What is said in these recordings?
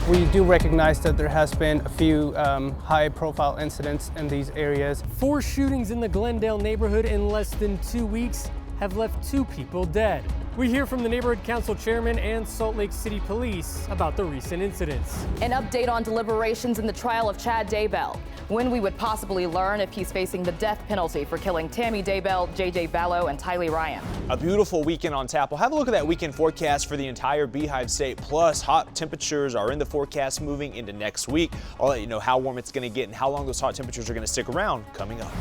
We do recognize that there has been a few high-profile incidents in these areas. 4 shootings in the Glendale neighborhood in less than 2 weeks have left 2 people dead. We hear from the neighborhood council chairman and Salt Lake City Police about the recent incidents. An update on deliberations in the trial of Chad Daybell. When we would possibly learn if he's facing the death penalty for killing Tammy Daybell, JJ Vallow, and Tylee Ryan. A beautiful weekend on tap. We'll have a look at that weekend forecast for the entire Beehive State. Plus, hot temperatures are in the forecast moving into next week. I'll let you know how warm it's going to get and how long those hot temperatures are going to stick around coming up.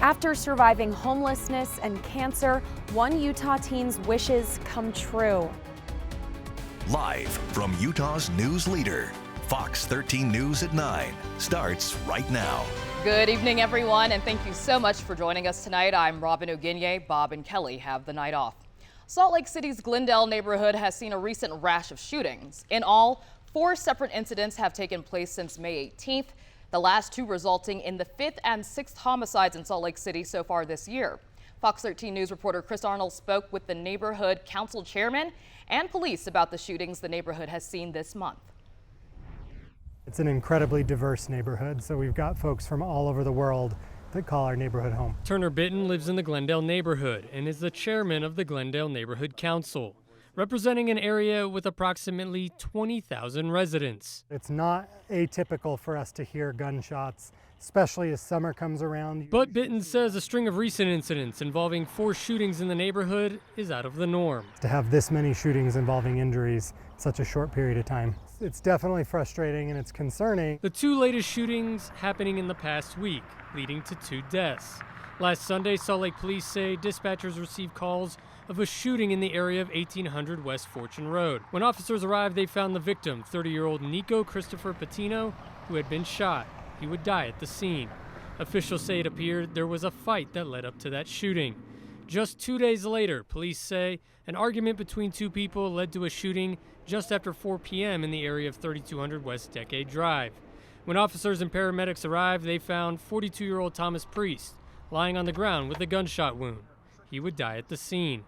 After surviving homelessness and cancer, one Utah teen's wishes come true. Live from Utah's news leader, Fox 13 News at 9 starts right now. Good evening, everyone, and thank you so much for joining us tonight. I'm Robin Oginye. Bob and Kelly have the night off. Salt Lake City's Glendale neighborhood has seen a recent rash of shootings. In all, 4 separate incidents have taken place since May 18th. The last 2 resulting in the 5th and 6th homicides in Salt Lake City so far this year. Fox 13 News reporter Chris Arnold spoke with the neighborhood council chairman and police about the shootings the neighborhood has seen this month. It's an incredibly diverse neighborhood, so we've got folks from all over the world that call our neighborhood home. Turner Bitton lives in the Glendale neighborhood and is the chairman of the Glendale Neighborhood Council, representing an area with approximately 20,000 residents. It's not atypical for us to hear gunshots, especially as summer comes around. But Bitton says a string of recent incidents involving 4 shootings in the neighborhood is out of the norm. To have this many shootings involving injuries in such a short period of time, it's definitely frustrating and it's concerning. The 2 latest shootings happening in the past week, leading to 2 deaths. Last Sunday, Salt Lake police say dispatchers received calls of a shooting in the area of 1800 West Fortune Road. When officers arrived, they found the victim, 30-year-old Nico Christopher Patino, who had been shot. He would die at the scene. Officials say it appeared there was a fight that led up to that shooting. Just 2 days later, police say an argument between 2 people led to a shooting just after 4 p.m. in the area of 3200 West Decade Drive. When officers and paramedics arrived, they found 42-year-old Thomas Priest lying on the ground with a gunshot wound. He would die at the scene.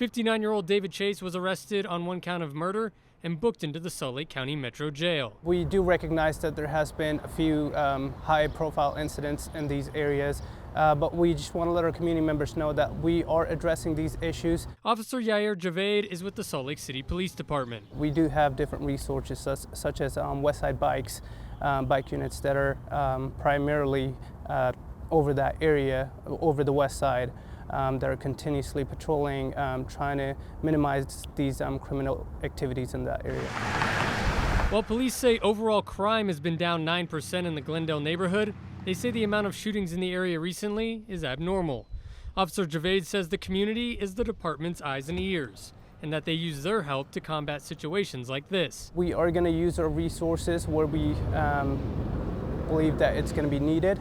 59-year-old David Chase was arrested on 1 count of murder and booked into the Salt Lake County Metro Jail. We do recognize that there has been a few high-profile incidents in these areas, but we just want to let our community members know that we are addressing these issues. Officer Yair Javed is with the Salt Lake City Police Department. We do have different resources such as Westside Bikes, bike units that are primarily over that area, over the west side. That are continuously patrolling, trying to minimize these criminal activities in that area. While police say overall crime has been down 9% in the Glendale neighborhood, they say the amount of shootings in the area recently is abnormal. Officer Javed says the community is the department's eyes and ears, and that they use their help to combat situations like this. We are going to use our resources where we believe that it's going to be needed.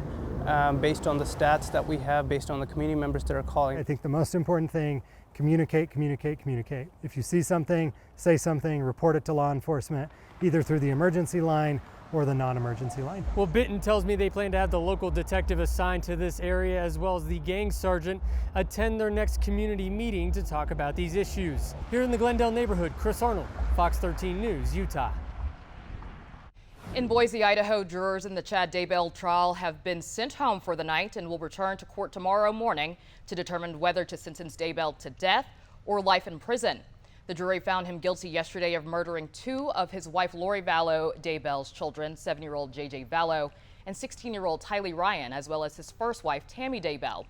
Based on the stats that we have, based on the community members that are calling. I think the most important thing, communicate, communicate, communicate. If you see something, say something, report it to law enforcement, either through the emergency line or the non-emergency line. Well, Bitton tells me they plan to have the local detective assigned to this area as well as the gang sergeant attend their next community meeting to talk about these issues. Here in the Glendale neighborhood, Chris Arnold, Fox 13 News, Utah. In Boise, Idaho, jurors in the Chad Daybell trial have been sent home for the night and will return to court tomorrow morning to determine whether to sentence Daybell to death or life in prison. The jury found him guilty yesterday of murdering 2 of his wife Lori Vallow Daybell's children, 7-year-old JJ Vallow and 16-year-old Tylee Ryan, as well as his first wife Tammy Daybell.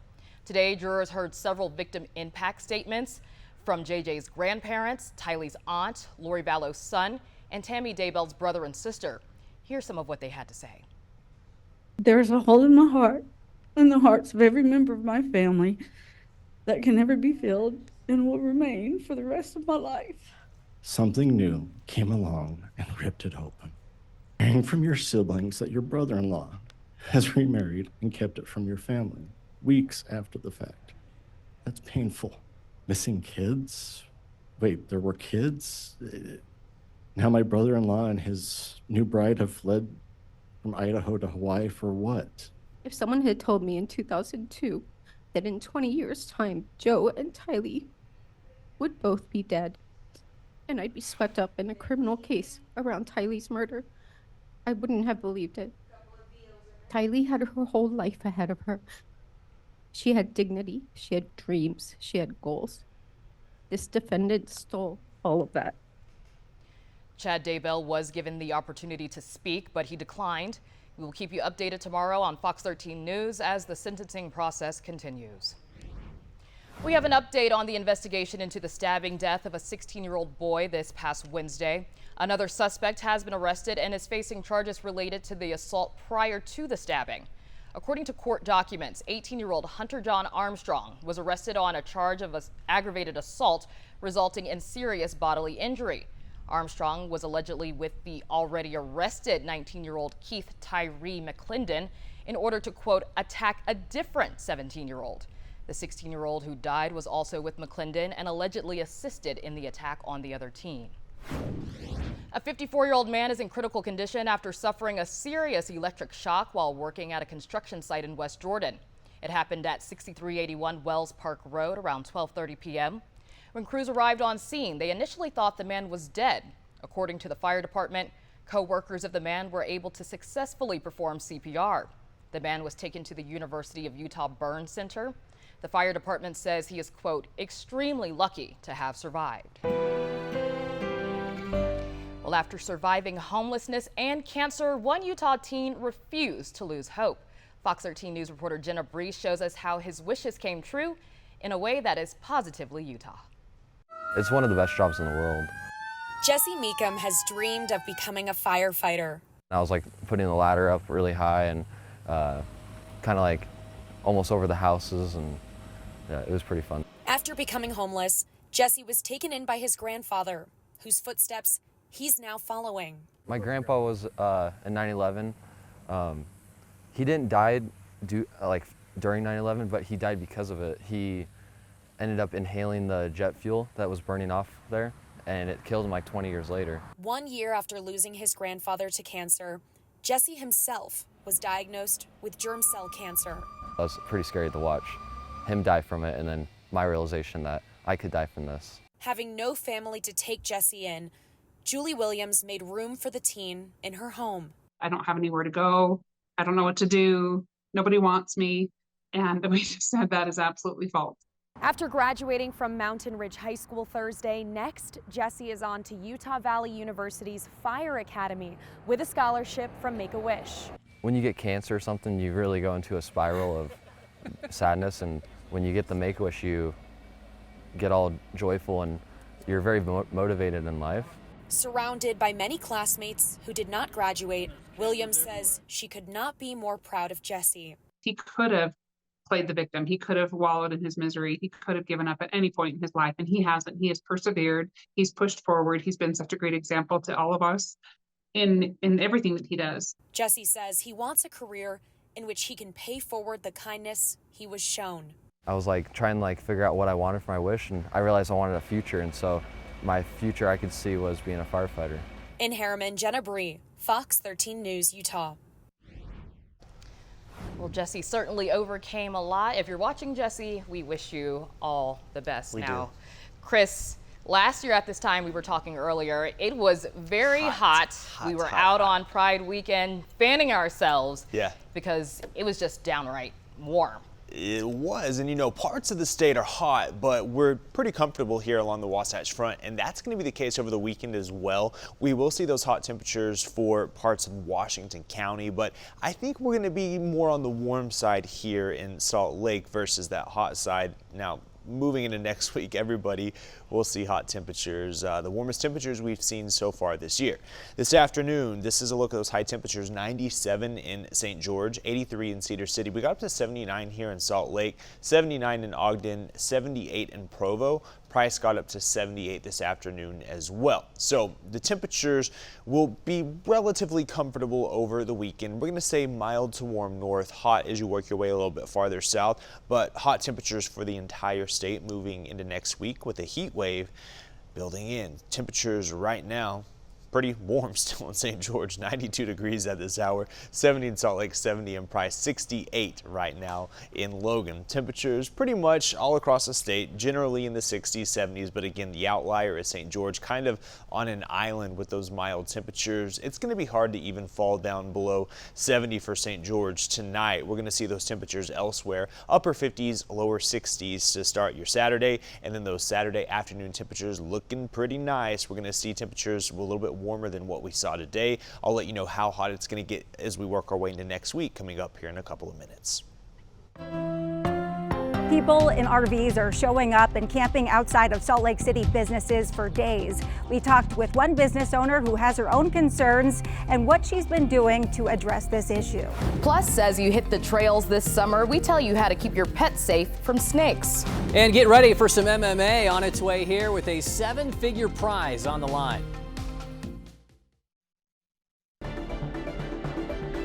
Today, jurors heard several victim impact statements from JJ's grandparents, Tylee's aunt, Lori Vallow's son, and Tammy Daybell's brother and sister. Here's some of what they had to say. There's a hole in my heart, in the hearts of every member of my family, that can never be filled and will remain for the rest of my life. Something new came along and ripped it open. Hearing from your siblings that your brother-in-law has remarried and kept it from your family weeks after the fact. That's painful. Missing kids? Wait, there were kids? Now my brother-in-law and his new bride have fled from Idaho to Hawaii for what? If someone had told me in 2002 that in 20 years' time, Joe and Tylee would both be dead, and I'd be swept up in a criminal case around Tylee's murder. I wouldn't have believed it. Tylee had her whole life ahead of her. She had dignity, she had dreams, she had goals. This defendant stole all of that. Chad Daybell was given the opportunity to speak, but he declined. We will keep you updated tomorrow on Fox 13 News as the sentencing process continues. We have an update on the investigation into the stabbing death of a 16-year-old boy this past Wednesday. Another suspect has been arrested and is facing charges related to the assault prior to the stabbing. According to court documents, 18-year-old Hunter John Armstrong was arrested on a charge of aggravated assault resulting in serious bodily injury. Armstrong was allegedly with the already arrested 19-year-old Keith Tyree McClendon in order to, quote, attack a different 17-year-old. The 16-year-old who died was also with McClendon and allegedly assisted in the attack on the other teen. A 54-year-old man is in critical condition after suffering a serious electric shock while working at a construction site in West Jordan. It happened at 6381 Wells Park Road around 12:30 p.m. When crews arrived on scene, they initially thought the man was dead. According to the fire department, co-workers of the man were able to successfully perform CPR. The man was taken to the University of Utah Burn Center. The fire department says he is, quote, extremely lucky to have survived. Well, after surviving homelessness and cancer, one Utah teen refused to lose hope. Fox 13 News reporter Jenna Brees shows us how his wishes came true in a way that is positively Utah. It's one of the best jobs in the world. Jesse Meekum has dreamed of becoming a firefighter. I was like putting the ladder up really high and kind of like almost over the houses, and yeah, it was pretty fun. After becoming homeless, Jesse was taken in by his grandfather, whose footsteps he's now following. My grandpa was in 9/11. He didn't die during 9/11, but he died because of it. He ended up inhaling the jet fuel that was burning off there, and it killed him like 20 years later. 1 year after losing his grandfather to cancer, Jesse himself was diagnosed with germ cell cancer. It was pretty scary to watch him die from it, and then my realization that I could die from this. Having no family to take Jesse in, Julie Williams made room for the teen in her home. I don't have anywhere to go. I don't know what to do. Nobody wants me. And we just said that is absolutely false. After graduating from Mountain Ridge High School Thursday, next, Jesse is on to Utah Valley University's Fire Academy with a scholarship from Make-A-Wish. When you get cancer or something, you really go into a spiral of sadness, and when you get the Make-A-Wish, you get all joyful and you're very motivated in life. Surrounded by many classmates who did not graduate, Williams says she could not be more proud of Jesse. He could have played the victim. He could have wallowed in his misery. He could have given up at any point in his life, and he hasn't. He has persevered. He's pushed forward. He's been such a great example to all of us in everything that he does. Jesse says he wants a career in which he can pay forward the kindness he was shown. I was trying to figure out what I wanted for my wish, and I realized I wanted a future, and so my future I could see was being a firefighter. In Harriman, Jenna Bree, Fox 13 News, Utah. Well, Jesse certainly overcame a lot. If you're watching Jesse, we wish you all the best. We now, do. Chris, last year at this time, we were talking earlier, it was very hot. We were out on Pride weekend fanning ourselves. Yeah. Because it was just downright warm. It was, and parts of the state are hot, but we're pretty comfortable here along the Wasatch Front, and that's going to be the case over the weekend as well. We will see those hot temperatures for parts of Washington County, but I think we're going to be more on the warm side here in Salt Lake versus that hot side. Now, moving into next week, everybody will see hot temperatures, the warmest temperatures we've seen so far this year. This afternoon, this is a look at those high temperatures: 97 in St. George, 83 in Cedar City. We got up to 79 here in Salt Lake, 79 in Ogden, 78 in Provo. Price got up to 78 this afternoon as well. So the temperatures will be relatively comfortable over the weekend. We're going to say mild to warm north, hot as you work your way a little bit farther south, but hot temperatures for the entire state moving into next week with a heat wave building in. Temperatures right now pretty warm still in St. George, 92 degrees at this hour, 70 in Salt Lake, 70 in Price, 68 right now in Logan. Temperatures pretty much all across the state, generally in the 60s, 70s, but again, the outlier is St. George, kind of on an island with those mild temperatures. It's going to be hard to even fall down below 70 for St. George tonight. We're going to see those temperatures elsewhere, upper 50s, lower 60s to start your Saturday, and then those Saturday afternoon temperatures looking pretty nice. We're going to see temperatures a little bit warmer than what we saw today. I'll let you know how hot it's going to get as we work our way into next week coming up here in a couple of minutes. People in RVs are showing up and camping outside of Salt Lake City businesses for days. We talked with one business owner who has her own concerns and what she's been doing to address this issue. Plus, as you hit the trails this summer, we tell you how to keep your pets safe from snakes. And get ready for some MMA on its way here with a 7-figure prize on the line.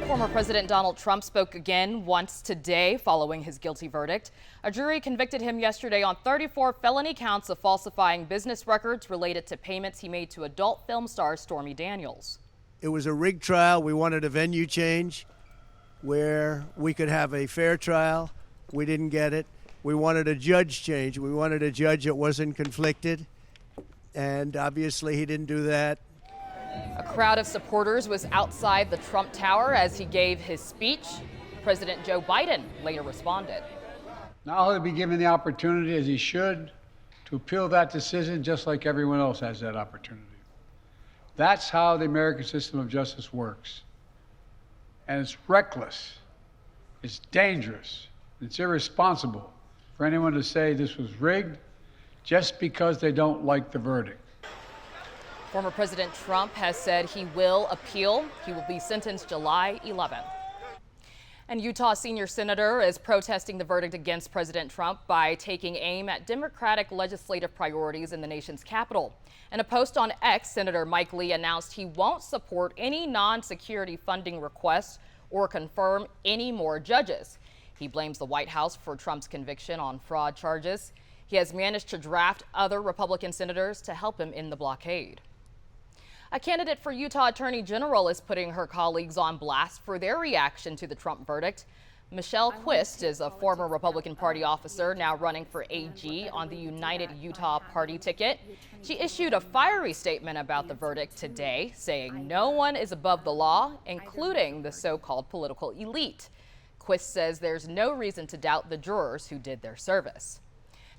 Former President Donald Trump spoke again once today following his guilty verdict. A jury convicted him yesterday on 34 felony counts of falsifying business records related to payments he made to adult film star Stormy Daniels. It was a rigged trial. We wanted a venue change where we could have a fair trial. We didn't get it. We wanted a judge change. We wanted a judge that wasn't conflicted. And obviously he didn't do that. A crowd of supporters was outside the Trump Tower as he gave his speech. President Joe Biden later responded. Now he'll be given the opportunity, as he should, to appeal that decision just like everyone else has that opportunity. That's how the American system of justice works. And it's reckless, it's dangerous, it's irresponsible for anyone to say this was rigged just because they don't like the verdict. Former President Trump has said he will appeal. He will be sentenced July 11th. And Utah senior senator is protesting the verdict against President Trump by taking aim at Democratic legislative priorities in the nation's capital. In a post on X, Senator Mike Lee announced he won't support any non-security funding requests or confirm any more judges. He blames the White House for Trump's conviction on fraud charges. He has managed to draft other Republican senators to help him in the blockade. A candidate for Utah Attorney General is putting her colleagues on blast for their reaction to the Trump verdict. Michelle Quist is a former Republican Party officer now running for AG on the United Utah Party ticket. She issued a fiery statement about the verdict today, saying no one is above the law, including the so-called political elite. Quist says there's no reason to doubt the jurors who did their service.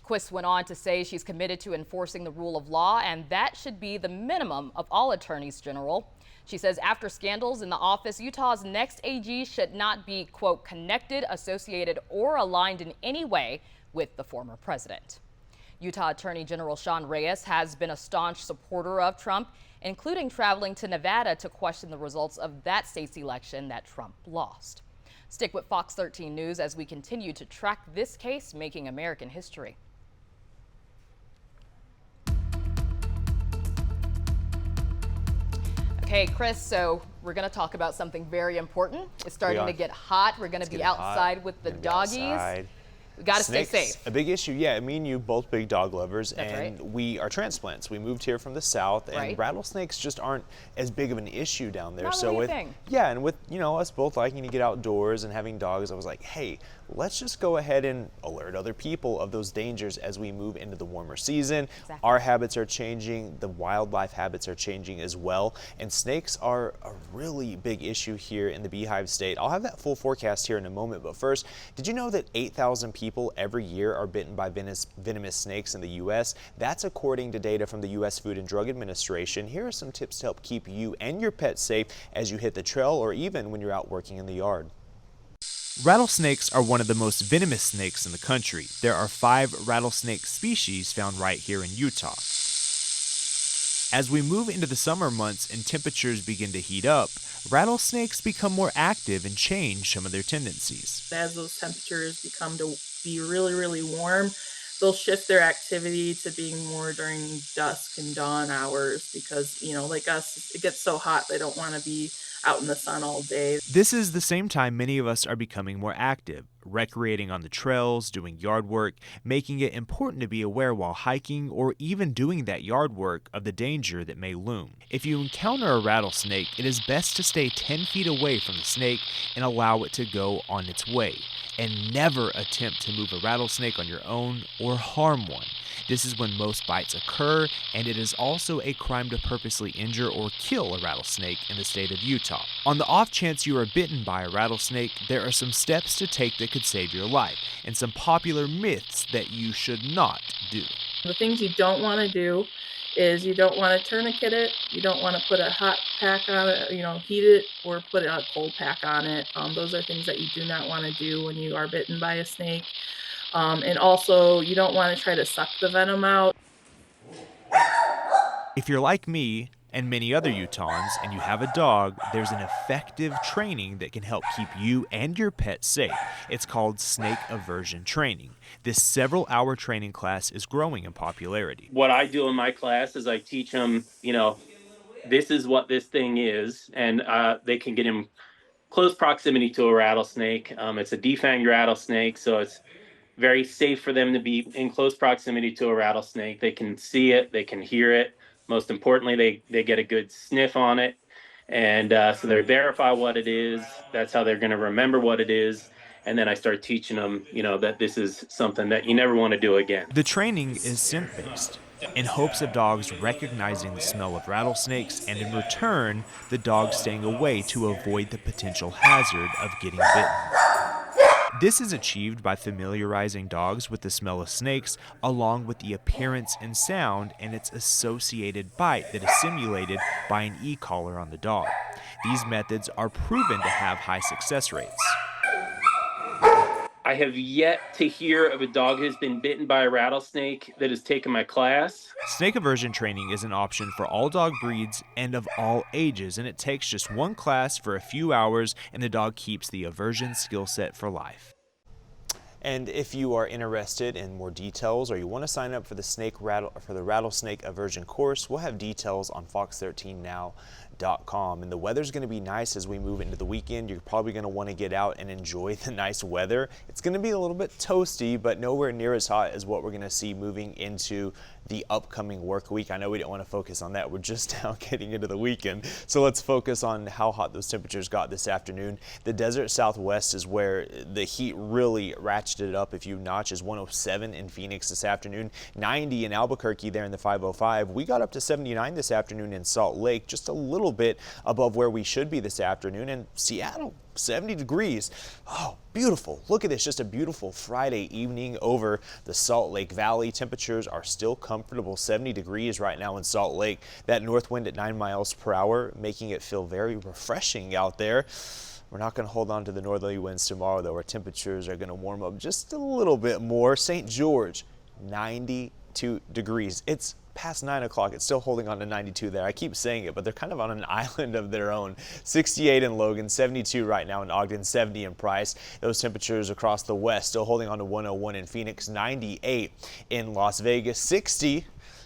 Quist went on to say she's committed to enforcing the rule of law, and that should be the minimum of all attorneys general. She says after scandals in the office, Utah's next AG should not be, quote, connected, associated, or aligned in any way with the former president. Utah Attorney General Sean Reyes has been a staunch supporter of Trump, including traveling to Nevada to question the results of that state's election that Trump lost. Stick with Fox 13 News as we continue to track this case making American history. Okay, Chris, so we're going to talk about something very important. It's starting to get hot. We're going to be outside with the doggies. We got to stay safe. A big issue. Yeah, me and you, both big dog lovers, That's and right. We are transplants. We moved here from the south, and Right. rattlesnakes just aren't as big of an issue down there. Not so really a with thing. yeah, and with us both liking to get outdoors and having dogs, I was like, hey, let's just go ahead and alert other people of those dangers as we move into the warmer season. Exactly. Our habits are changing, the wildlife habits are changing as well, and snakes are a really big issue here in the Beehive State. I'll have that full forecast here in a moment, but first, did you know that 8,000 people every year are bitten by venomous snakes in the U.S.? That's according to data from the U.S. Food and Drug Administration. Here are some tips to help keep you and your pet safe as you hit the trail or even when you're out working in the yard. Rattlesnakes are one of the most venomous snakes in the country. There are 5 rattlesnake species found right here in Utah. As we move into the summer months and temperatures begin to heat up, rattlesnakes become more active and change some of their tendencies. As those temperatures become to be really, really warm, they'll shift their activity to being more during dusk and dawn hours because, like us, it gets so hot they don't want to be out in the sun all day. This is the same time many of us are becoming more active, recreating on the trails, doing yard work, making it important to be aware while hiking or even doing that yard work of the danger that may loom. If you encounter a rattlesnake, it is best to stay 10 feet away from the snake and allow it to go on its way. And never attempt to move a rattlesnake on your own or harm one. This is when most bites occur, and it is also a crime to purposely injure or kill a rattlesnake in the state of Utah. On the off chance you are bitten by a rattlesnake, there are some steps to take that could save your life, and some popular myths that you should not do. The things you don't want to do is you don't want to tourniquet it, you don't want to put a hot pack on it, heat it, or put a cold pack on it. Those are things that you do not want to do when you are bitten by a snake. And also, you don't want to try to suck the venom out. If you're like me and many other Utahns and you have a dog, there's an effective training that can help keep you and your pet safe. It's called snake aversion training. This several-hour training class is growing in popularity. What I do in my class is I teach them, this is what this thing is, and they can get in close proximity to a rattlesnake. It's a defanged rattlesnake, so it's very safe for them to be in close proximity to a rattlesnake. They can see it, they can hear it. Most importantly, they get a good sniff on it. And so they verify what it is. That's how they're going to remember what it is. And then I start teaching them, that this is something that you never want to do again. The training is scent-based, in hopes of dogs recognizing the smell of rattlesnakes, and in return, the dog staying away to avoid the potential hazard of getting bitten. This is achieved by familiarizing dogs with the smell of snakes, along with the appearance and sound and its associated bite that is simulated by an e-collar on the dog. These methods are proven to have high success rates. I have yet to hear of a dog who's been bitten by a rattlesnake that has taken my class. Snake aversion training is an option for all dog breeds and of all ages, and it takes just one class for a few hours, and the dog keeps the aversion skill set for life. And if you are interested in more details or you want to sign up for the rattlesnake aversion course, we'll have details on fox13now.com. And the weather's going to be nice as we move into the weekend. You're probably going to want to get out and enjoy the nice weather. It's going to be a little bit toasty, but nowhere near as hot as what we're going to see moving into the upcoming work week. I know we didn't want to focus on that. We're just now getting into the weekend. So let's focus on how hot those temperatures got this afternoon. The desert Southwest is where the heat really ratcheted up a few notches. 107 in Phoenix this afternoon, 90 in Albuquerque there in the 505. We got up to 79 this afternoon in Salt Lake, just a little bit above where we should be this afternoon. And Seattle, 70 degrees. Oh, beautiful. Look at this. Just a beautiful Friday evening over the Salt Lake Valley. Temperatures are still comfortable. 70 degrees right now in Salt Lake. That north wind at 9 miles per hour, making it feel very refreshing out there. We're not going to hold on to the northerly winds tomorrow, though. Our temperatures are going to warm up just a little bit more. St. George, 92 degrees. It's past 9 o'clock. It's still holding on to 92 there. I keep saying it, but they're kind of on an island of their own. 68 in Logan, 72 right now in Ogden, 70 in Price. Those temperatures across the west still holding on to 101 in Phoenix, 98 in Las Vegas, 60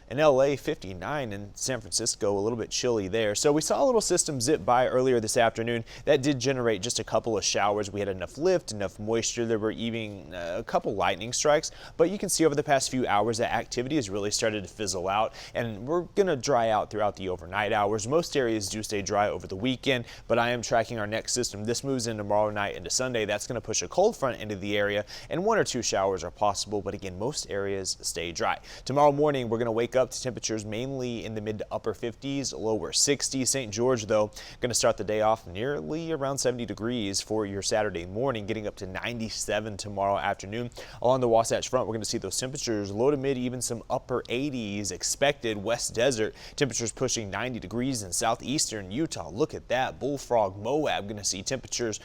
in LA, 59 in San Francisco, a little bit chilly there. So we saw a little system zip by earlier this afternoon. That did generate just a couple of showers. We had enough lift, enough moisture. There were even a couple lightning strikes, but you can see over the past few hours that activity has really started to fizzle out, and we're going to dry out throughout the overnight hours. Most areas do stay dry over the weekend, but I am tracking our next system. This moves in tomorrow night into Sunday. That's going to push a cold front into the area, and 1 or 2 showers are possible, but again, most areas stay dry. Tomorrow morning, we're going to wake up to temperatures mainly in the mid to upper 50s, lower 60s. St. George, though, going to start the day off nearly around 70 degrees for your Saturday morning, getting up to 97 tomorrow afternoon. Along the Wasatch Front, we're going to see those temperatures low to mid, even some upper 80s expected. West Desert, temperatures pushing 90 degrees in southeastern Utah. Look at that. Bullfrog, Moab, going to see temperatures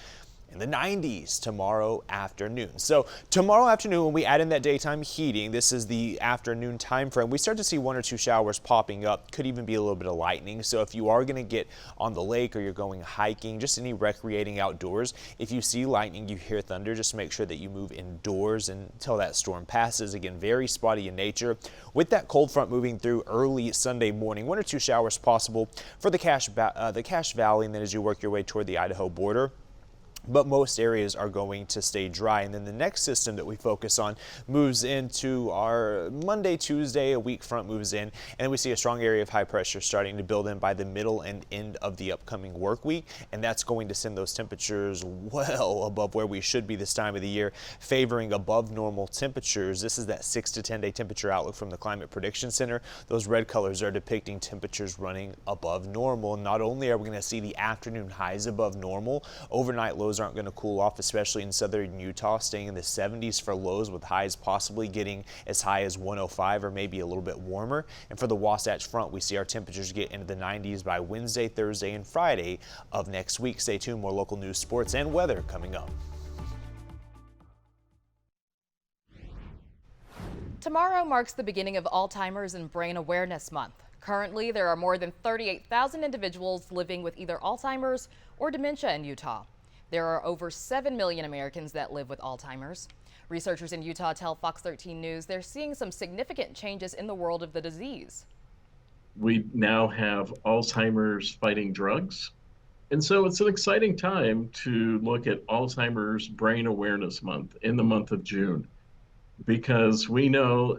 in the 90s tomorrow afternoon. So tomorrow afternoon, when we add in that daytime heating, this is the afternoon time frame, we start to see 1 or 2 showers popping up. Could even be a little bit of lightning. So if you are going to get on the lake or you're going hiking, just any recreating outdoors, if you see lightning, you hear thunder, just make sure that you move indoors until that storm passes. Again, very spotty in nature. With that cold front moving through early Sunday morning, 1 or 2 showers possible for the Cache Valley, and then as you work your way toward the Idaho border. But most areas are going to stay dry. And then the next system that we focus on moves into our Monday, Tuesday, a weak front moves in, and we see a strong area of high pressure starting to build in by the middle and end of the upcoming work week. And that's going to send those temperatures well above where we should be this time of the year, favoring above normal temperatures. This is that 6 to 10 day temperature outlook from the Climate Prediction Center. Those red colors are depicting temperatures running above normal. Not only are we going to see the afternoon highs above normal, overnight lows aren't going to cool off, especially in southern Utah, staying in the 70s for lows with highs possibly getting as high as 105 or maybe a little bit warmer. And for the Wasatch Front, we see our temperatures get into the 90s by Wednesday, Thursday, and Friday of next week. Stay tuned, more local news, sports, and weather coming up. Tomorrow marks the beginning of Alzheimer's and Brain Awareness Month. Currently, there are more than 38,000 individuals living with either Alzheimer's or dementia in Utah. There are over 7 million Americans that live with Alzheimer's. Researchers in Utah tell Fox 13 News they're seeing some significant changes in the world of the disease. We now have Alzheimer's fighting drugs. And so it's an exciting time to look at Alzheimer's Brain Awareness Month in the month of June, because we know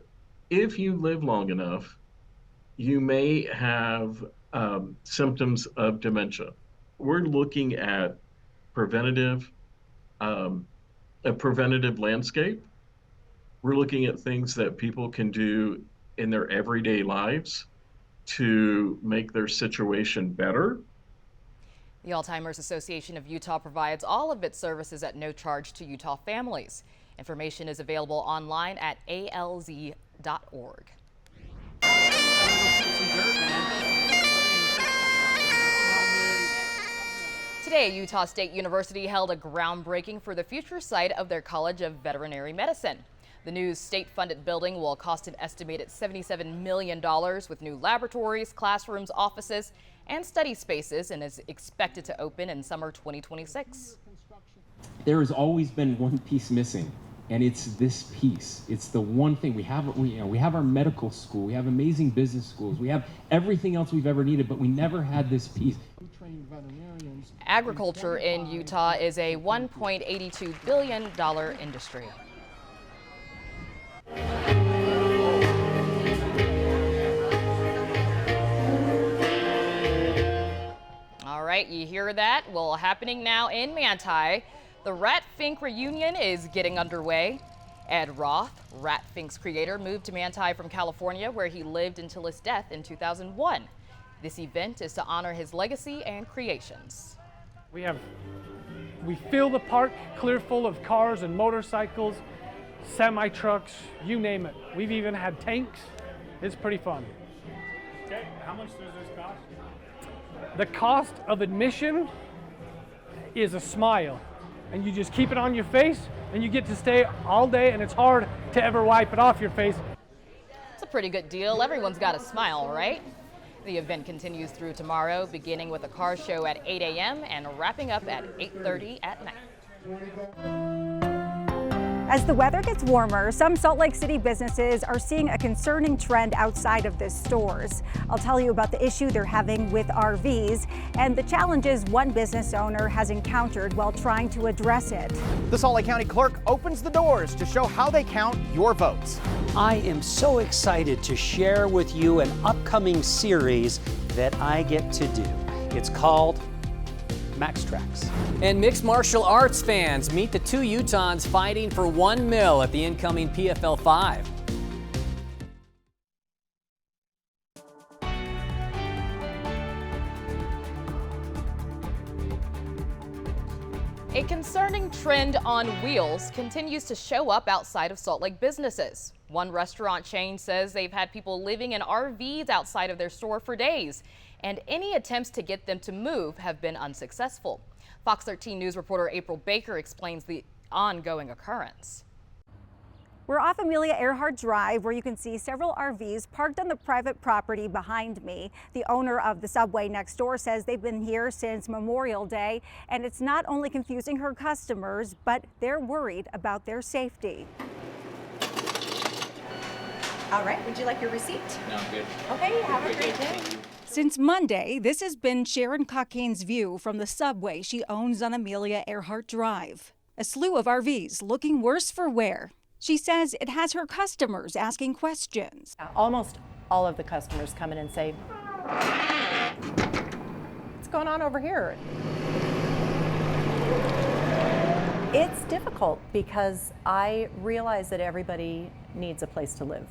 if you live long enough, you may have symptoms of dementia. We're looking at a preventative landscape. We're looking at things that people can do in their everyday lives to make their situation better. The Alzheimer's Association of Utah provides all of its services at no charge to Utah families. Information is available online at alz.org. Today, Utah State University held a groundbreaking for the future site of their College of Veterinary Medicine. The new state-funded building will cost an estimated $77 million with new laboratories, classrooms, offices, and study spaces, and is expected to open in summer 2026. There has always been one piece missing, and it's this piece. It's the one thing we have. We have our medical school, we have amazing business schools, we have everything else we've ever needed, but we never had this piece. Agriculture in Utah is a $1.82 billion industry. All right, you hear that? Well, happening now in Manti, the Rat Fink reunion is getting underway. Ed Roth, Rat Fink's creator, moved to Manti from California, where he lived until his death in 2001. This event is to honor his legacy and creations. We fill the park clear full of cars and motorcycles, semi-trucks, you name it. We've even had tanks. It's pretty fun. Okay, how much does this cost? The cost of admission is a smile, and you just keep it on your face, and you get to stay all day, and it's hard to ever wipe it off your face. It's a pretty good deal. Everyone's got a smile, right? The event continues through tomorrow, beginning with a car show at 8 a.m. and wrapping up at 8:30 at night. As the weather gets warmer, some Salt Lake City businesses are seeing a concerning trend outside of the stores. I'll tell you about the issue they're having with RVs and the challenges one business owner has encountered while trying to address it. The Salt Lake County Clerk opens the doors to show how they count your votes. I am so excited to share with you an upcoming series that I get to do. It's called MaxTrax. And mixed martial arts fans meet the two Utahns fighting for $1 million at the incoming PFL 5. A concerning trend on wheels continues to show up outside of Salt Lake businesses. One restaurant chain says they've had people living in RVs outside of their store for days, and any attempts to get them to move have been unsuccessful. Fox 13 News reporter April Baker explains the ongoing occurrence. We're off Amelia Earhart Drive, where you can see several RVs parked on the private property behind me. The owner of the Subway next door says they've been here since Memorial Day, and it's not only confusing her customers, but they're worried about their safety. All right, would you like your receipt? No, I'm good. Okay, have a great day. Since Monday, this has been Sharon Cockane's view from the Subway she owns on Amelia Earhart Drive. A slew of RVs looking worse for wear. She says it has her customers asking questions. Almost all of the customers come in and say, what's going on over here? It's difficult because I realize that everybody needs a place to live.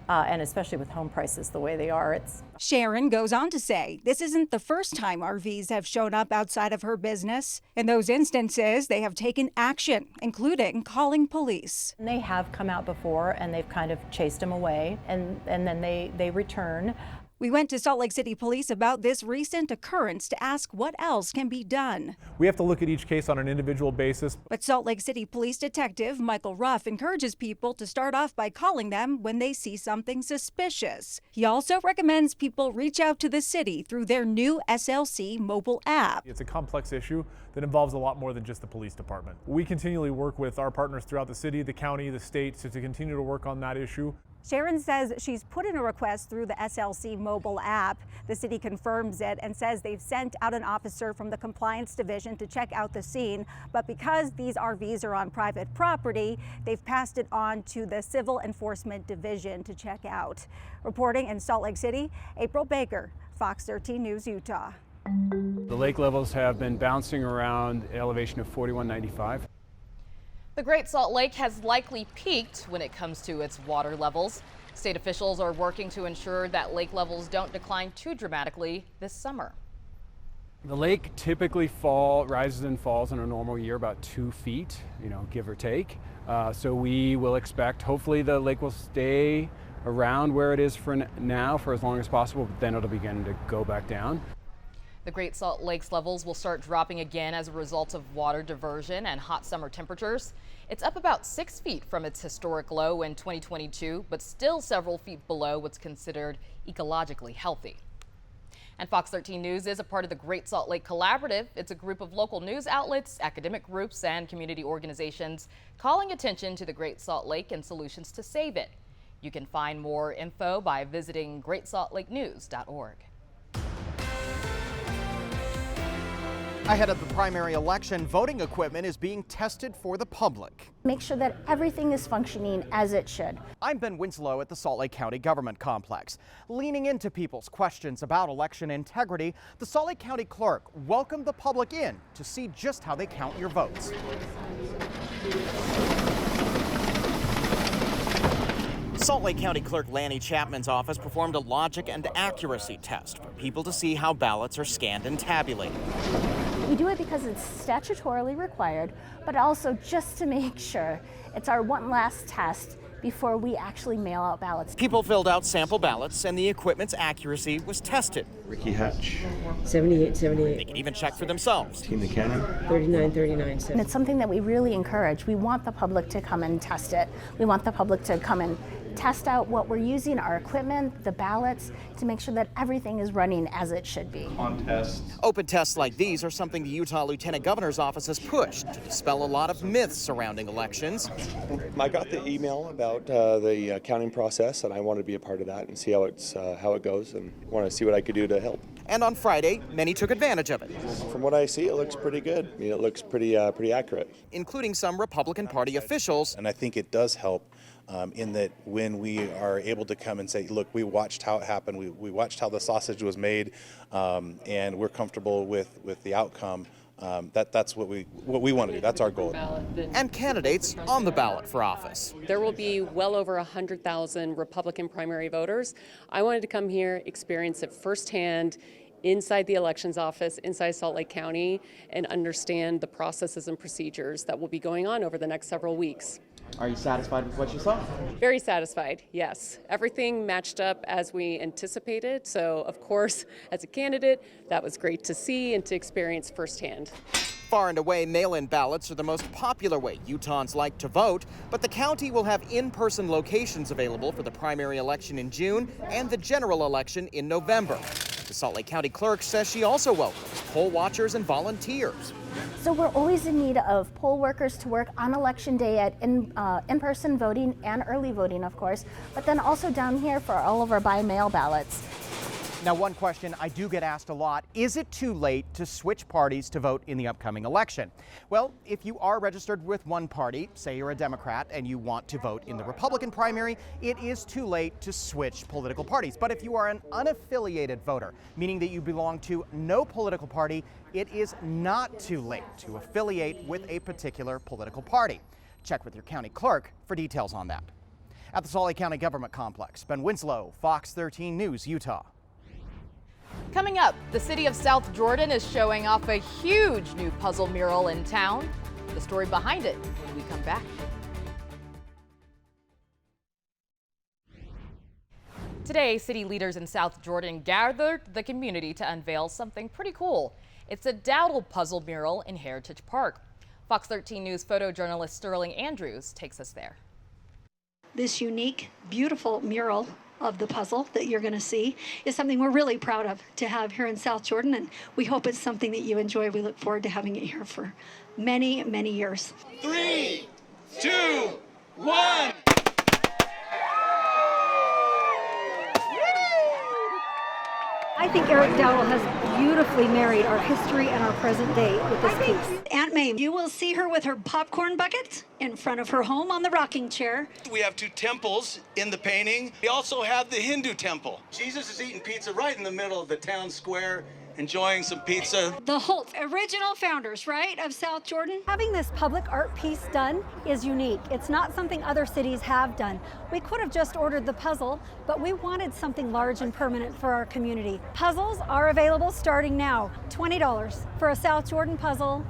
And especially with home prices the way they are, Sharon goes on to say this isn't the first time RVs have shown up outside of her business. In those instances, they have taken action, including calling police. They have come out before and they've kind of chased them away, and then they return. We went to Salt Lake City Police about this recent occurrence to ask what else can be done. We have to look at each case on an individual basis. But Salt Lake City Police Detective Michael Ruff encourages people to start off by calling them when they see something suspicious. He also recommends people reach out to the city through their new SLC mobile app. It's a complex issue that involves a lot more than just the police department. We continually work with our partners throughout the city, the county, the state to continue to work on that issue. Sharon says she's put in a request through the SLC mobile app. The city confirms it and says they've sent out an officer from the compliance division to check out the scene. But because these RVs are on private property, they've passed it on to the Civil Enforcement Division to check out. Reporting in Salt Lake City, April Baker, Fox 13 News, Utah. The lake levels have been bouncing around an elevation of 4195. The Great Salt Lake has likely peaked when it comes to its water levels. State officials are working to ensure that lake levels don't decline too dramatically this summer. The lake typically rises and falls in a normal year about 2 feet, give or take. So we will expect, hopefully the lake will stay around where it is for now for as long as possible, but then it'll begin to go back down. The Great Salt Lake's levels will start dropping again as a result of water diversion and hot summer temperatures. It's up about 6 feet from its historic low in 2022, but still several feet below what's considered ecologically healthy. And Fox 13 News is a part of the Great Salt Lake Collaborative. It's a group of local news outlets, academic groups, and community organizations calling attention to the Great Salt Lake and solutions to save it. You can find more info by visiting greatsaltlakenews.org. Ahead of the primary election, voting equipment is being tested for the public. Make sure that everything is functioning as it should. I'm Ben Winslow at the Salt Lake County Government Complex. Leaning into people's questions about election integrity, the Salt Lake County Clerk welcomed the public in to see just how they count your votes. Salt Lake County Clerk Lanny Chapman's office performed a logic and accuracy test for people to see how ballots are scanned and tabulated. We do it because it's statutorily required, but also just to make sure. It's our one last test before we actually mail out ballots. People filled out sample ballots and the equipment's accuracy was tested. Ricky Hatch. 78. They can even check for themselves. Tina Cannon. 39. And it's something that we really encourage. We want the public to come and test it. We want the public to come and test out what we're using, our equipment, the ballots, to make sure that everything is running as it should be. Open tests like these are something the Utah Lieutenant Governor's office has pushed to dispel a lot of myths surrounding elections. I got the email about the counting process, and I wanted to be a part of that and see how it goes, and want to see what I could do to help. And on Friday, many took advantage of it. From what I see, it looks pretty good. I mean, it looks pretty accurate. Including some Republican Party officials. And I think it does help in that when we are able to come and say, look, we watched how it happened, we watched how the sausage was made, and we're comfortable with the outcome. That's what we want to do. That's our goal. And candidates on the ballot for office. There will be well over 100,000 Republican primary voters. I wanted to come here, experience it firsthand inside the elections office, inside Salt Lake County, and understand the processes and procedures that will be going on over the next several weeks. Are you satisfied with what you saw? Very satisfied, yes. Everything matched up as we anticipated. So, of course, as a candidate, that was great to see and to experience firsthand. Far and away, mail-in ballots are the most popular way Utahns like to vote, but the county will have in-person locations available for the primary election in June and the general election in November. The Salt Lake County clerk says she also welcomes poll watchers and volunteers. So we're always in need of poll workers to work on election day at in-person voting and early voting, of course, but then also down here for all of our by-mail ballots. Now, one question I do get asked a lot, is it too late to switch parties to vote in the upcoming election? Well, if you are registered with one party, say you're a Democrat and you want to vote in the Republican primary, it is too late to switch political parties. But if you are an unaffiliated voter, meaning that you belong to no political party, it is not too late to affiliate with a particular political party. Check with your county clerk for details on that. At the Salt Lake County Government Complex, Ben Winslow, Fox 13 News, Utah. Coming up, the city of South Jordan is showing off a huge new puzzle mural in town. The story behind it when we come back. Today, city leaders in South Jordan gathered the community to unveil something pretty cool. It's a dowdle puzzle mural in Heritage Park. Fox 13 News photojournalist Sterling Andrews takes us there. This unique, beautiful mural of the puzzle that you're going to see is something we're really proud of to have here in South Jordan, and we hope it's something that you enjoy. We look forward to having it here for many, many years. 3, 2, 1. I think Eric Dowdle has beautifully married our history and our present day with this piece. Aunt May, you will see her with her popcorn bucket in front of her home on the rocking chair. We have two temples in the painting. We also have the Hindu temple. Jesus is eating pizza right in the middle of the town square, enjoying some pizza. The Holtz, original founders, right, of South Jordan. Having this public art piece done is unique. It's not something other cities have done. We could have just ordered the puzzle, but we wanted something large and permanent for our community. Puzzles are available starting now, $20 for a South Jordan puzzle.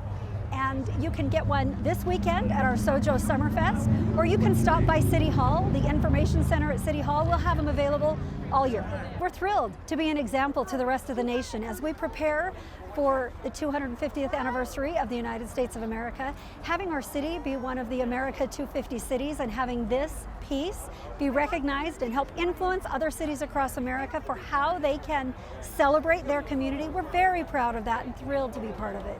And you can get one this weekend at our Sojo Summerfest, or you can stop by City Hall. The Information Center at City Hall will have them available all year. We're thrilled to be an example to the rest of the nation as we prepare for the 250th anniversary of the United States of America. Having our city be one of the America 250 cities and having this piece be recognized and help influence other cities across America for how they can celebrate their community. We're very proud of that and thrilled to be part of it.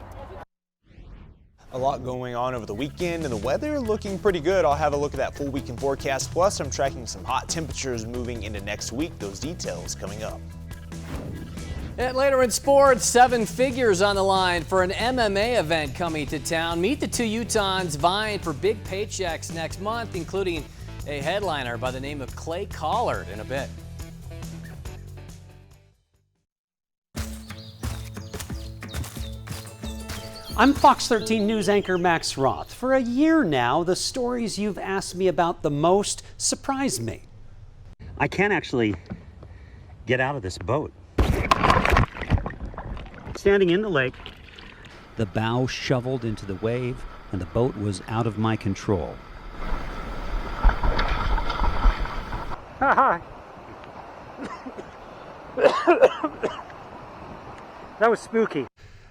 A lot going on over the weekend and the weather looking pretty good. I'll have a look at that full weekend forecast. Plus, I'm tracking some hot temperatures moving into next week. Those details coming up. And later in sports, 7 figures on the line for an MMA event coming to town. Meet the two Utahns vying for big paychecks next month, including a headliner by the name of Clay Collard in a bit. I'm Fox 13 News anchor Max Roth. For a year now, the stories you've asked me about the most surprised me. I can't actually get out of this boat. Standing in the lake, the bow shoveled into the wave, and the boat was out of my control. Hi. That was spooky.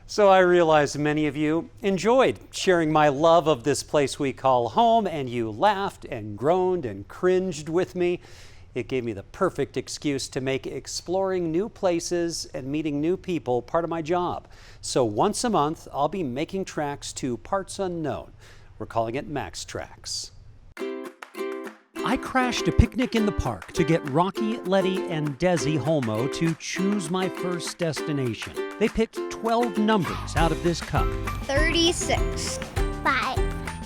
So I realize many of you enjoyed sharing my love of this place we call home, and you laughed and groaned and cringed with me. It gave me the perfect excuse to make exploring new places and meeting new people part of my job. So once a month, I'll be making tracks to parts unknown. We're calling it Max Tracks. I crashed a picnic in the park to get Rocky, Letty, and Desi Holmo to choose my first destination. They picked 12 numbers out of this cup. 36. 5.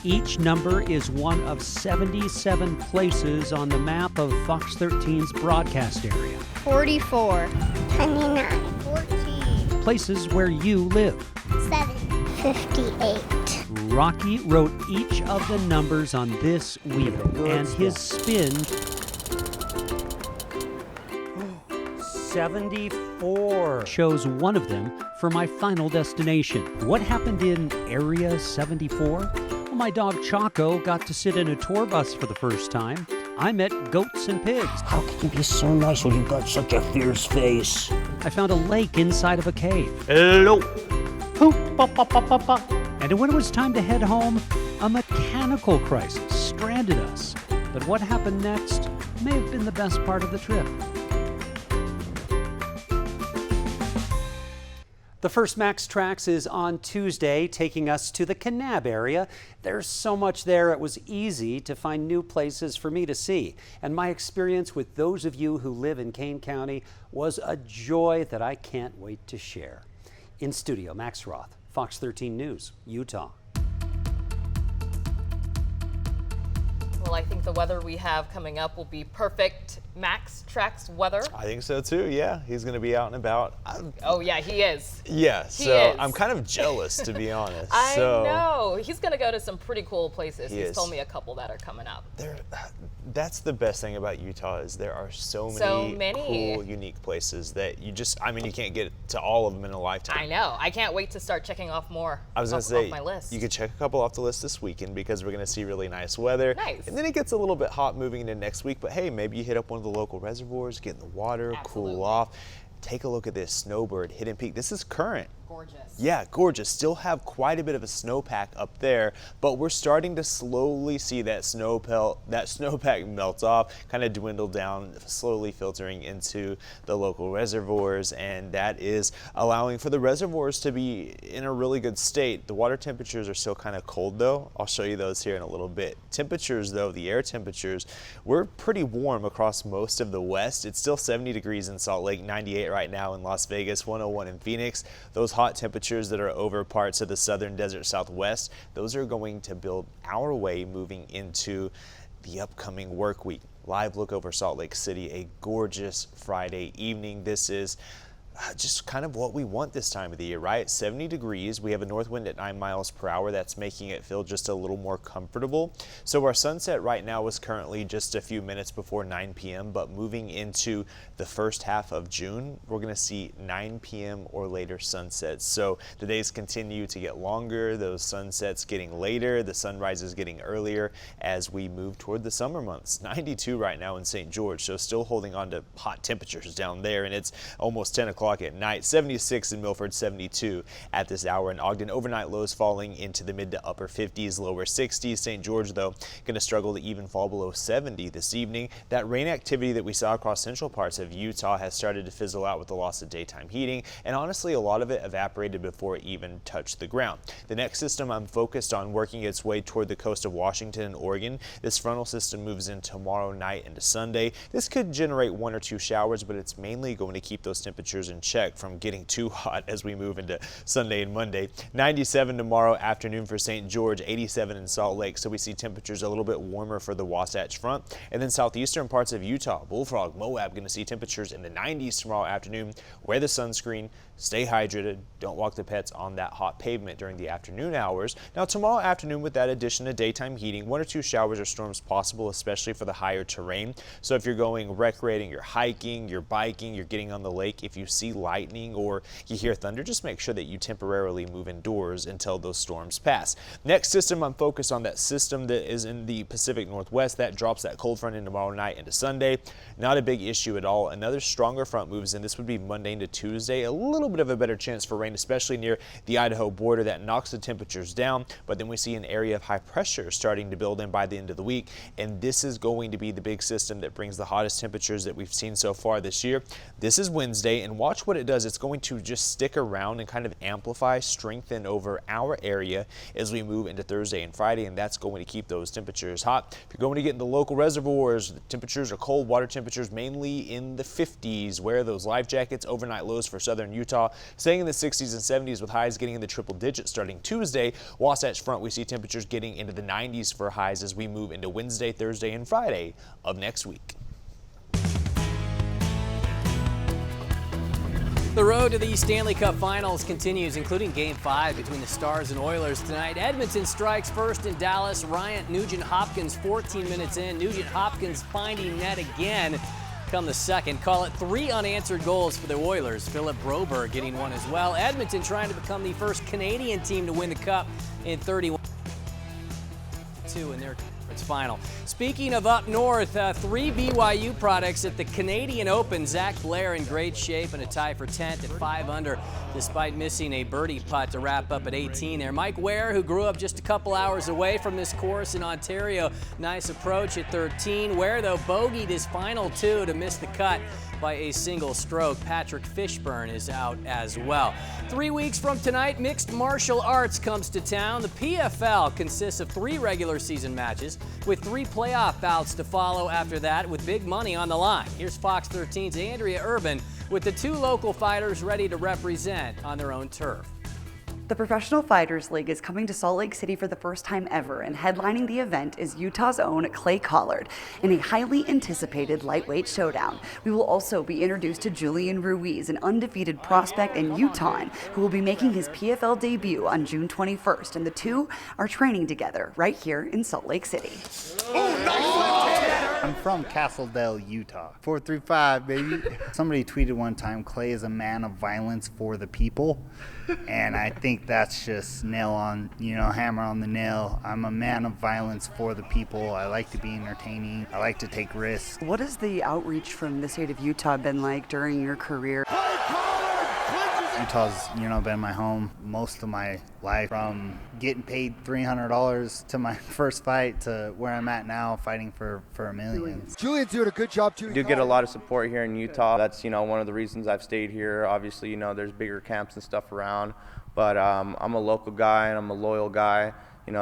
Each number is one of 77 places on the map of Fox 13's broadcast area. 44. 29. 14. Places where you live. 7. 58. Rocky wrote each of the numbers on this wheel, and his spin 74. Chose one of them for my final destination. What happened in Area 74? Well, my dog Choco got to sit in a tour bus for the first time. I met goats and pigs. How can you be so nice when you've got such a fierce face? I found a lake inside of a cave. Hello. And when it was time to head home, a mechanical crisis stranded us. But what happened next may have been the best part of the trip. The first Max Tracks is on Tuesday, taking us to the Kanab area. There's so much there, it was easy to find new places for me to see. And my experience with those of you who live in Kane County was a joy that I can't wait to share. In studio, Max Roth, Fox 13 News, Utah. Well, I think the weather we have coming up will be perfect Max Tracks weather. I think so too, yeah. He's going to be out and about. Oh yeah, he is. Yeah, He so is. I'm kind of jealous, to be honest. I know. He's going to go to some pretty cool places. He He's is. told me a couple that are coming up. That's the best thing about Utah is there are so many cool, unique places that you just, I mean, you can't get to all of them in a lifetime. I know. I can't wait to start checking off more I was going off to say, my list. you could check a couple off the list this weekend because we're going to see really nice weather. Nice. And then it gets a little bit hot moving into next week, but hey, maybe you hit up one of the local reservoirs, get in the water, cool off. Take a look at this Snowbird Hidden Peak. This is current. Gorgeous. Yeah, gorgeous. Still have quite a bit of a snowpack up there, but we're starting to slowly see that snowpack melt off, kind of dwindle down, slowly filtering into the local reservoirs, and that is allowing for the reservoirs to be in a really good state. The water temperatures are still kind of cold though. I'll show you those here in a little bit. Temperatures though, the air temperatures, we're pretty warm across most of the west. It's still 70 degrees in Salt Lake, 98 right now in Las Vegas, 101 in Phoenix. Those hot temperatures that are over parts of the southern desert southwest, those are going to build our way moving into the upcoming work week. Live look over Salt Lake City, a gorgeous Friday evening. This is just kind of what we want this time of the year, right? 70 degrees. We have a north wind at 9 miles per hour. That's making it feel just a little more comfortable. So our sunset right now is currently just a few minutes before 9 p.m., but moving into the first half of June, we're going to see 9 p.m. or later sunsets. So the days continue to get longer, those sunsets getting later, the sunrises getting earlier as we move toward the summer months. 92 right now in St. George, so still holding on to hot temperatures down there, and it's almost 10 o'clock at night. 76 in Milford, 72 at this hour in Ogden. Overnight lows falling into the mid to upper 50s, lower 60s. St. George, though, going to struggle to even fall below 70 this evening. That rain activity that we saw across central parts of Utah has started to fizzle out with the loss of daytime heating, and honestly, a lot of it evaporated before it even touched the ground. The next system I'm focused on working its way toward the coast of Washington and Oregon. This frontal system moves in tomorrow night into Sunday. This could generate 1 or 2 showers, but it's mainly going to keep those temperatures in check from getting too hot as we move into Sunday and Monday. 97 tomorrow afternoon for St. George, 87 in Salt Lake, so we see temperatures a little bit warmer for the Wasatch Front. And then southeastern parts of Utah, Bullfrog, Moab, going to see temperatures in the 90s tomorrow afternoon. Wear the sunscreen, stay hydrated, don't walk the pets on that hot pavement during the afternoon hours. Now tomorrow afternoon, with that addition of daytime heating, 1 or 2 showers or storms possible, especially for the higher terrain. So if you're going recreating, you're hiking, you're biking, you're getting on the lake, if you see lightning or you hear thunder, just make sure that you temporarily move indoors until those storms pass. Next system, I'm focused on that system that is in the Pacific Northwest. That drops that cold front in tomorrow night into Sunday. Not a big issue at all. Another stronger front moves in. This would be Monday into Tuesday. A little bit of a better chance for rain, especially near the Idaho border. That knocks the temperatures down, but then we see an area of high pressure starting to build in by the end of the week, and this is going to be the big system that brings the hottest temperatures that we've seen so far this year. This is Wednesday, and watch what it does. It's going to just stick around and kind of amplify, strengthen over our area as we move into Thursday and Friday, and that's going to keep those temperatures hot. If you're going to get in the local reservoirs, the temperatures are cold, water temperatures mainly in the 50s. Wear those life jackets. Overnight lows for southern Utah staying in the 60s and 70s with highs getting in the triple digits starting Tuesday. Wasatch Front, we see temperatures getting into the 90s for highs as we move into Wednesday, Thursday, and Friday of next week. The road to the Stanley Cup Finals continues, including Game 5 between the Stars and Oilers tonight. Edmonton strikes first in Dallas. Ryan Nugent-Hopkins 14 minutes in. Nugent-Hopkins finding net again. come the second. Call it 3 unanswered goals for the Oilers. Philip Broberg getting one as well. Edmonton trying to become the first Canadian team to win the Cup in 31 in their final. Speaking of up north, 3 BYU products at the Canadian Open. Zach Blair in great shape and a tie for 10th at 5 under, despite missing a birdie putt to wrap up at 18 there. Mike Ware, who grew up just a couple hours away from this course in Ontario, nice approach at 13. Ware, though, bogeyed his final 2 to miss the cut by a single stroke. Patrick Fishburne is out as well. 3 weeks from tonight, mixed martial arts comes to town. The PFL consists of 3 regular season matches with 3 playoff bouts to follow after that, with big money on the line. Here's Fox 13's Andrea Urban with the 2 local fighters ready to represent on their own turf. The Professional Fighters League is coming to Salt Lake City for the first time ever, and headlining the event is Utah's own Clay Collard in a highly anticipated lightweight showdown. We will also be introduced to Julian Ruiz, an undefeated prospect in Utah, who will be making his PFL debut on June 21st, and the 2 are training together right here in Salt Lake City. I'm from Castledale, Utah. 435, baby. Somebody tweeted one time, Clay is a man of violence for the people. And I think that's just hammer on the nail. I'm a man of violence for the people. I like to be entertaining. I like to take risks. What has the outreach from the state of Utah been like during your career? Utah's, been my home most of my life, from getting paid $300 to my first fight to where I'm at now, fighting for $1 million. Julian's doing a good job too. I do get a lot of support here in Utah. That's, one of the reasons I've stayed here. Obviously, there's bigger camps and stuff around, but I'm a local guy and I'm a loyal guy,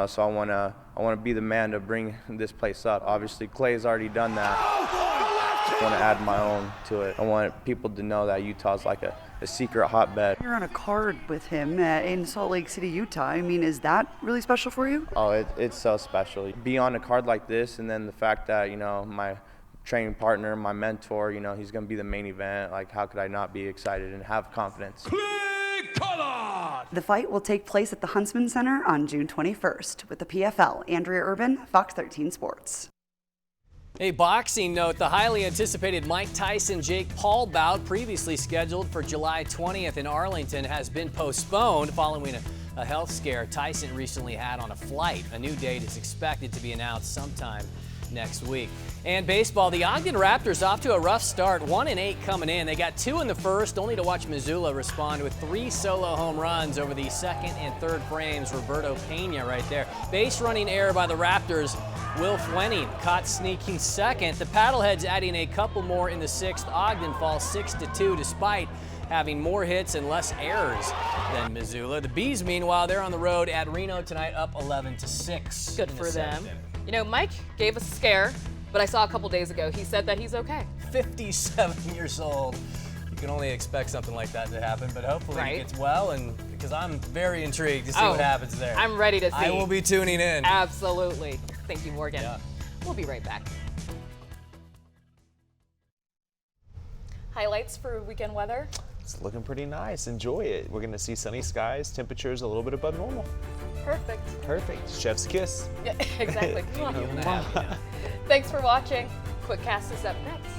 so I want to be the man to bring this place up. Obviously, Clay's already done that. I want to add my own to it. I want people to know that Utah's like a secret hotbed. You're on a card with him in Salt Lake City, Utah. I mean, is that really special for you? Oh, it's so special. Be on a card like this, and then the fact that, my training partner, my mentor, he's going to be the main event. Like, how could I not be excited and have confidence? The fight will take place at the Huntsman Center on June 21st. With the PFL, Andrea Urban, Fox 13 Sports. A boxing note, the highly anticipated Mike Tyson-Jake Paul bout, previously scheduled for July 20th in Arlington, has been postponed following a health scare Tyson recently had on a flight. A new date is expected to be announced sometime next week. And baseball, the Ogden Raptors off to a rough start, 1-8 coming in. They got 2 in the first, only to watch Missoula respond with 3 solo home runs over the second and third frames. Roberto Pena right there. Base running error by the Raptors. Will Fwenning caught sneaking second. The Paddleheads adding a couple more in the 6th. Ogden falls 6-2 despite having more hits and less errors than Missoula. The Bees, meanwhile, they're on the road at Reno tonight, up 11-6. Good for them. Mike gave us a scare, but I saw a couple days ago, he said that he's okay. 57 years old. You can only expect something like that to happen, but hopefully he gets well, and because I'm very intrigued to see what happens there. I'm ready to see. I will be tuning in. Absolutely. Thank you, Morgan. Yeah. We'll be right back. Highlights for weekend weather? It's looking pretty nice. Enjoy it. We're going to see sunny skies, temperatures a little bit above normal. Perfect. Chef's kiss. Yeah, exactly. Come on. Thanks for watching. Quick Cast is up next.